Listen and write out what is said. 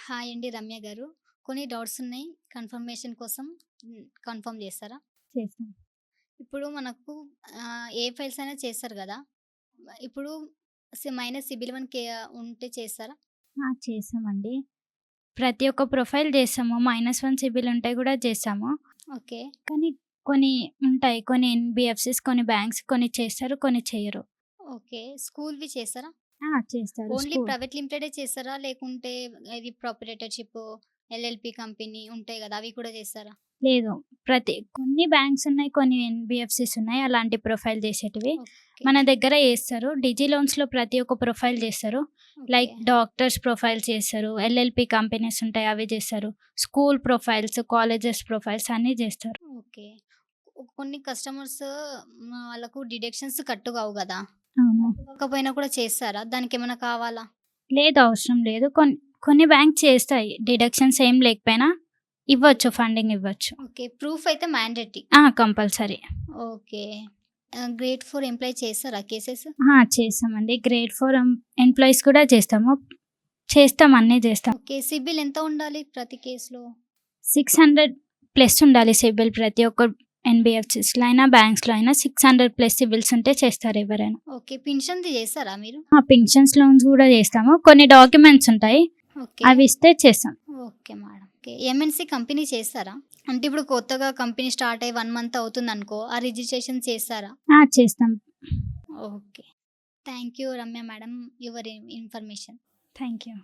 Hi అండి రమ్య గారు. కొన్ని డౌట్స్ ఉన్నాయి. కన్ఫర్మేషన్ కోసం కన్ఫర్మ్ చేస్తారా? చేస్తాం. ఇప్పుడు మనకు ఏ ఫైల్స్ అయినా చేస్తారు గదా! ఇప్పుడు మైనస్ సిబిల్ 1 ఉంటే చేస్తారా? చేసామండి. ప్రతి ఒక్క ప్రొఫైల్ చేసాము. -1 సిబిల్ ఉంటే గూడా చేసాము. ఓకే. కానీ కొన్ని ఉంటాయి. కొన్ని ఎన్‌బీఎఫ్‌సీస్, కొన్ని బ్యాంక్స్ కొన్ని చేస్తారు, కొన్ని చెయ్యరు. ఓకే. స్కూల్‌వి చేస్తారా? చేస్తారు. ఓన్లీ ప్రైవేట్ లిమిటెడే చేస్తారా? లేకుంటే ఇది ప్రొప్రైటర్‌షిప్, ఎల్ఎల్‌పి కంపెనీ ఉంటాయి గదా! అవి కూడా చేస్తారా? లేదు. కొన్ని బ్యాంక్స్ ఉన్నాయి, కొన్ని ఎన్‌బీఎఫ్‌సీస్ ఉన్నాయి. అలాంటి ప్రొఫైల్ చేసేటివి. ఓకే. మన దగ్గర చేస్తారు. డిజి లోన్స్‌లో ప్రతి ఒక్క ప్రొఫైల్ చేస్తారు. ఓకే. లైక్ డాక్టర్స్ ప్రొఫైల్స్ చేస్తారు. ఎల్ఎల్‌పి కంపెనీస్ ఉంటాయి అవి చేస్తారు. స్కూల్ ప్రొఫైల్స్, కాలేజెస్ ప్రొఫైల్స్ అన్నీ చేస్తారు. ఓకే. కొన్ని కస్టమర్స్ వాళ్ళకు డిడక్షన్స్ కట్టు కావు గదా! అవును. కట్టుకోకపోయినా కూడా చేస్తారా? దానికేమన్నా కావాలా? లేదు, అవసరం లేదు. కొన్ని బ్యాంక్స్ చేస్తాయి. డిడక్షన్స్ ఏం లేకపోయినా ఇవ్వచ్చు, ఫండింగ్ ఇవ్వచ్చు. ఓకే. ప్రూఫ్ అయితే mandatory. Compulsory. Okay. Grade 4 employ చేసారా కేసెస్? చేసామండి. గ్రేడ్ 4 ఎంప్లాయీస్ కూడా చేస్తాము. అన్నీ చేస్తాం. ఓకే. సిబిల్ ఎంత ఉండాలి ప్రతి కేస్‌లో? 600+ ఉండాలి సిబిల్. ప్రతి ఒక్క ఎన్‌బీఎఫ్‌సీస్‌లో అయినా, బ్యాంక్స్‌లో అయినా 600+ సిబిల్స్ ఉంటే చేస్తారు ఎవరైనా. ఓకే. పింఛన్‌ది చేసారా మీరు? పింఛన్స్ లోన్స్ కూడా చేస్తాము. కొన్ని డాక్యుమెంట్స్ ఉంటాయి. ఓకే. అవి ఇస్తే చేస్తాం. Okay madam. Okay. MNC company చేస్తారా? అంటే ఇప్పుడు కొత్తగా కంపెనీ స్టార్ట్ అయ్యి 1 మంత్ అవుతుందనుకో, ఆ రిజిస్ట్రేషన్ చేసారా? చేస్తాం. Okay. Thank you Ramya madam your information. Thank you.